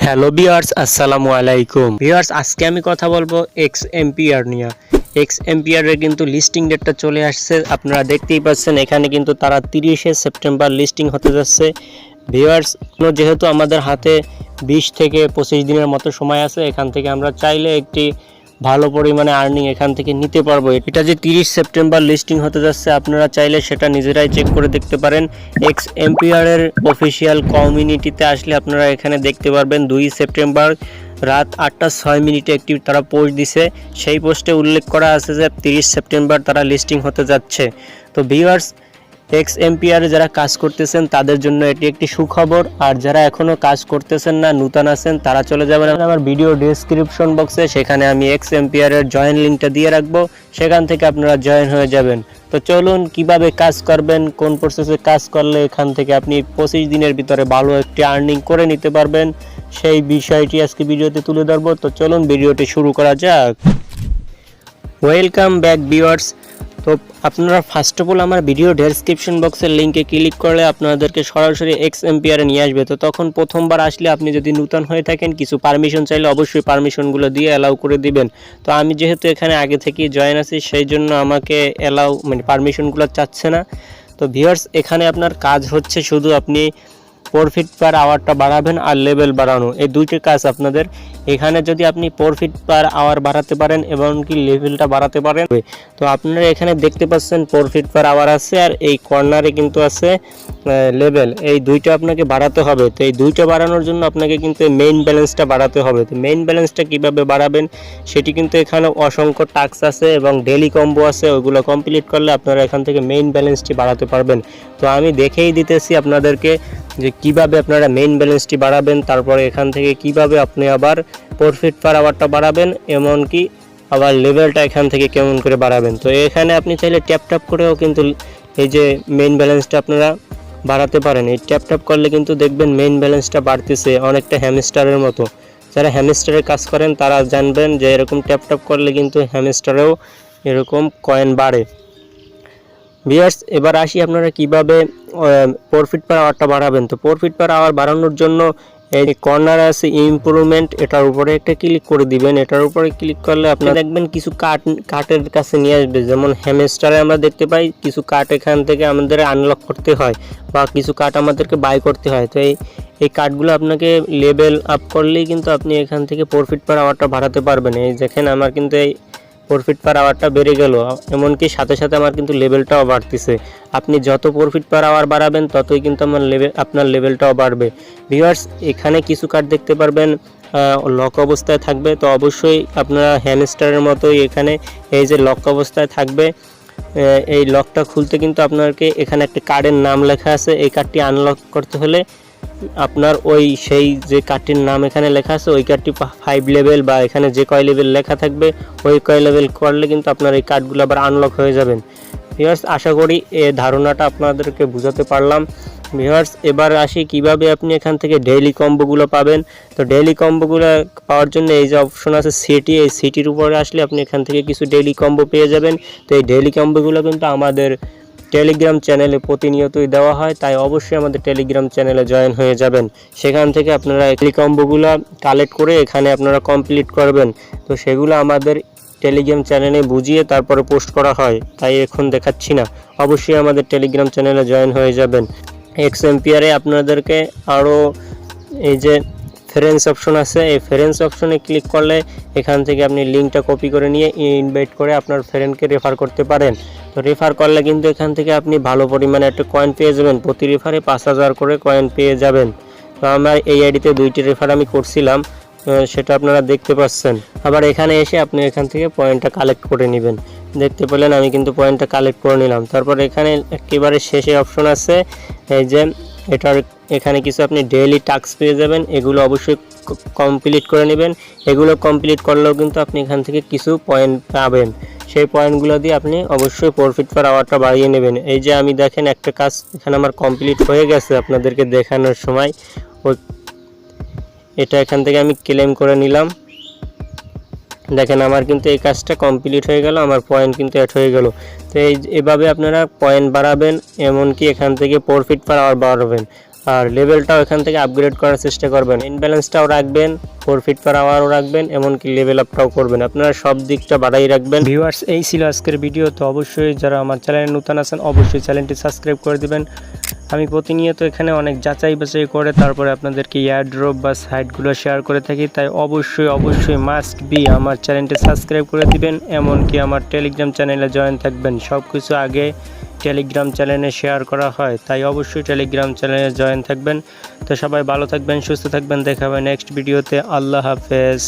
Hello viewers, আসসালামু আলাইকুম viewers. আজকে আমি কথা বলবো এক্স এম্পিয়ার নিয়ে। এক্স এম্পিয়ারের কিন্তু লিস্টিং ডেটটা চলে আসছে, আপনারা দেখতেই পাচ্ছেন। এখানে কিন্তু তারা 30শে সেপ্টেম্বর লিস্টিং হতে যাচ্ছে ভিউয়ার্স। যেহেতু আমাদের হাতে 20 থেকে 25 দিনের মতো সময় আছে, এখান থেকে আমরা চাইলে একটি ভালো পরিমাণে আর্নিং এখান থেকে নিতে পারবো। এটা যে 30 সেপ্টেম্বর লিস্টিং হতে যাচ্ছে, আপনারা চাইলে সেটা নিজেরাই চেক করে দেখতে পারেন। এক্স এম্পিয়ারের অফিসিয়াল কমিউনিটিতে আসলে আপনারা এখানে দেখতে পারবেন 2 সেপ্টেম্বর রাত 8:06 একটি তারা পোস্ট দিছে। সেই পোস্টে উল্লেখ করা আছে যে 30 সেপ্টেম্বর তারা লিস্টিং হতে যাচ্ছে। তো ভিউয়ার্স, এক্স এম্পিয়ারে যারা কাজ করতেছেন তাদের জন্য এটি একটি সুখবর, আর যারা এখনও কাজ করতেছেন না, নতুন আছেন, তারা চলে যাবেন আমার ভিডিও ডেসক্রিপশন বক্সে। সেখানে আমি এক্স এম্পিয়ারের জয়েন লিঙ্কটা দিয়ে রাখবো, সেখান থেকে আপনারা জয়েন হয়ে যাবেন। তো চলুন, কিভাবে কাজ করবেন, কোন প্রসেসে কাজ করলে এখান থেকে আপনি 25 দিনের ভিতরে ভালো একটি আর্নিং করে নিতে পারবেন, সেই বিষয়টি আজকে ভিডিওতে তুলে ধরবো। তো চলুন ভিডিওটি শুরু করা যাক। Welcome back viewers. তো আপনারা ফার্স্ট অফ অল আমার ভিডিও ডেসক্রিপশন বক্সের লিঙ্কে ক্লিক করলে আপনাদেরকে সরাসরি এক্স এম্পিয়ারে নিয়ে আসবে। তো তখন প্রথমবার আসলে আপনি যদি নতুন হয়ে থাকেন, কিছু পারমিশন চাইলে অবশ্যই পারমিশনগুলো দিয়ে অ্যালাউ করে দিবেন। তো আমি যেহেতু এখানে আগে থেকেই জয়েন আছি, সেই জন্য আমাকে অ্যালাউ পারমিশনগুলো চাচ্ছে না। তো ভিউয়ার্স, এখানে আপনার কাজ হচ্ছে শুধু আপনি প্রফিট পার আওয়ারটা বাড়াবেন আর লেভেল বাড়ানো, এই দুইটি কাজ আপনাদের। এখানে যদি আপনি প্রফিট পার আওয়ার বাড়াতে পারেন এবং কি লেভেলটা বাড়াতে পারেন, তো আপনারা এখানে দেখতে পাচ্ছেন প্রফিট পার আওয়ার আছে, আর এই কর্নারে কিন্তু আছে লেভেল। এই দুইটা আপনাকে বাড়াতে হবে। তো এই দুইটা বাড়ানোর জন্য আপনাকে কিন্তু মেইন ব্যালেন্সটা বাড়াতে হবে। তো মেইন ব্যালেন্সটা কিভাবে বাড়াবেন সেটি কিন্তু এখানে অসংখ্য টাস্ক আছে এবং ডেইলি কম্বো আছে, ওইগুলো কমপ্লিট করলে আপনারা এখান থেকে মেইন ব্যালেন্সটি বাড়াতে পারবেন। তো আমি দেখেই দিতেছি আপনাদেরকে যে কিভাবে আপনারা মেইন ব্যালেন্সটি বাড়াবেন, তারপরে এখান থেকে কিভাবে আপনি আবার প্রফিট পার আওয়ারটা বাড়াবেন, এমনকি আবার লেভেলটা এখান থেকে কেমন করে বাড়াবেন। তো এখানে আপনি চাইলে ট্যাপ করেও কিন্তু এই যে মেইন ব্যালেন্সটা আপনারা বাড়াতে পারেন। এই ট্যাপ করলে কিন্তু দেখবেন মেইন ব্যালেন্সটা বাড়তেছে, অনেকটা হ্যামস্টারের মতো। যারা হ্যামস্টারের কাজ করেন তারা জানবেন যে এরকম ট্যাপ করলে কিন্তু হ্যামস্টারেও এরকম কয়েন বাড়ে। ভিউয়ার্স, এবার আসি আপনারা কিভাবে প্রফিট পার আওয়ারটা বাড়াবেন। তো প্রফিট পার আওয়ার বাড়ানোর জন্য এই কর্নার আছে ইমপ্রুভমেন্ট, এটার উপরে একটা ক্লিক করে দিবেন। এটার উপরে ক্লিক করলে আপনারা দেখবেন কিছু কার্টের কাছে নিয়ে আসবে। যেমন হ্যামস্টারে আমরা দেখতে পাই কিছু কার্ট এখান থেকে আমাদের আনলক করতে হয় বা কিছু কার্ট আমাদেরকে বাই করতে হয়। তো এই কার্ডগুলো আপনাকে লেভেল আপ করলেই কিন্তু আপনি এখান থেকে প্রফিট পার আওয়ারটা বাড়াতে পারবেন। এই দেখেন আমার কিন্তু এই প্রফিট পার আওয়ারটা বেড়ে গেল, এমনকি সাথে সাথে আমার কিন্তু লেভেলটাও বাড়তেছে। আপনি যত প্রফিট পার আওয়ার বাড়াবেন ততই কিন্তু আপনার লেভেলটাও বাড়বে। ভিউয়ার্স, এখানে কিছু কার্ড দেখতে পারবেন লক অবস্থায় থাকবে। তো অবশ্যই আপনারা হ্যামস্টারের মতোই এখানে এই যে লক অবস্থায় থাকবে, এই লকটা খুলতে কিন্তু আপনাকে এখানে একটা কার্ডের নাম লেখা আছে। এই কার্ডটি আনলক করতে হলে আপনার সেই যে কার্ডটির নাম এখানে লেখা আছে, ওই কার্ডটি 5 লেভেল বা এখানে যে কয় লেভেল লেখা থাকবে ওই কয় লেভেল করলে কিন্তু আপনার এই কার্ডগুলো আবার আনলক হয়ে যাবেন। ভিউয়ার্স, আশা করি এই ধারণাটা আপনাদেরকে বুঝাতে পারলাম। ভিউয়ার্স, এবার আসি কিভাবে আপনি এখান থেকে ডেইলি কম্বোগুলো পাবেন। তো ডেইলি কম্বোগুলো পাওয়ার জন্য এই যে অপশন আছে সিটি, এই সিটির উপরে আসলে আপনি এখান থেকে কিছু ডেইলি কম্বো পেয়ে যাবেন। তো এই ডেইলি কম্বোগুলো কিন্তু আমাদের টেলিগ্রাম চ্যানেলে প্রতিনিয়তই দেওয়া হয়, তাই অবশ্যই আমাদের টেলিগ্রাম চ্যানেলে জয়েন হয়ে যাবেন। সেখান থেকে আপনারা এই কম্বোগুলো কালেক্ট করে এখানে আপনারা কমপ্লিট করবেন। তো সেগুলো আমাদের টেলিগ্রাম চ্যানেলে বুঝিয়ে তারপরে পোস্ট করা হয়, তাই এখন দেখাচ্ছি না। অবশ্যই আমাদের টেলিগ্রাম চ্যানেলে জয়েন হয়ে যাবেন। এক্স এম্পিয়ারে আপনাদেরকে আরও এই যে ফ্রেন্ডস অপশন আছে, এই ফ্রেন্ডস অপশনে ক্লিক করলে এখান থেকে আপনি লিঙ্কটা কপি করে নিয়ে ইনভাইট করে আপনার ফ্রেন্ডকে রেফার করতে পারেন। তো রেফার করলে কিন্তু এখান থেকে আপনি ভালো পরিমাণে একটা কয়েন পেয়ে যাবেন, প্রতি রেফারে 5000 করে কয়েন পেয়ে যাবেন। তো আমার এই আইডিতে 2টি রেফার আমি করছিলাম, সেটা আপনারা দেখতে পাচ্ছেন। আবার এখানে এসে আপনি এখান থেকে পয়েন্টটা কালেক্ট করে নেবেন। দেখতে পেলেন আমি কিন্তু পয়েন্টটা কালেক্ট করে নিলাম। তারপর এখানে একেবারে শেষে অপশন আছে এই যে এখানে কিছু আপনি ডেইলি টাস্ক পেয়ে যাবেন, এগুলো অবশ্যই কমপ্লিট করে নেবেন। এগুলো কমপ্লিট করলেও কিন্তু আপনি এখান থেকে কিছু পয়েন্ট পাবেন। সেই পয়েন্টগুলো দিয়ে আপনি অবশ্যই প্রফিট পার আওয়ারটা বাড়িয়ে নেবেন। এই যে আমি দেখেন একটা কাজ এখানে আমার কমপ্লিট হয়ে গেছে, আপনাদেরকে দেখানোর সময় এটা এখান থেকে আমি ক্লেম করে নিলাম। দেখেন আমার কিন্তু এই কাজটা কমপ্লিট হয়ে গেল, আমার পয়েন্ট কিন্তু অ্যাড হয়ে গেল। তো এভাবে আপনারা পয়েন্ট বাড়াবেন, এমনকি এখান থেকে প্রফিট পার আওয়ার বাড়াবেন। আর লেভেলটাও এখান থেকে আপগ্রেড করার চেষ্টা করবেন। মেইন ব্যালেন্সটাও রাখবেন, প্রফিট পার আওয়ারও রাখবেন, এমনকি লেভেল আপটাও করবেন। আপনারা সব দিকটা বাড়াই রাখবেন। ভিউয়ার্স, এই ছিল আজকের ভিডিও। তো অবশ্যই যারা আমার চ্যানেলে নতুন আছেন অবশ্যই চ্যানেলটি সাবস্ক্রাইব করে দিবেন। আমি প্রতিনিয়ত এখানে অনেক যাচাই বাছাই করে তারপরে আপনাদেরকে এয়ারড্রপ বা সাইটগুলো শেয়ার করে থাকি, তাই অবশ্যই মাস্ট বি আমার চ্যানেলটি সাবস্ক্রাইব করে দিবেন, এমনকি আমার টেলিগ্রাম চ্যানেলে জয়েন থাকবেন। সব কিছু আগে টেলিগ্রাম চ্যানেলে শেয়ার করা হয়, তাই অবশ্যই টেলিগ্রাম চ্যানেলে জয়েন থাকবেন। তো সবাই ভালো থাকবেন, সুস্থ থাকবেন, দেখা হবে নেক্সট ভিডিওতে। আল্লাহ হাফেজ।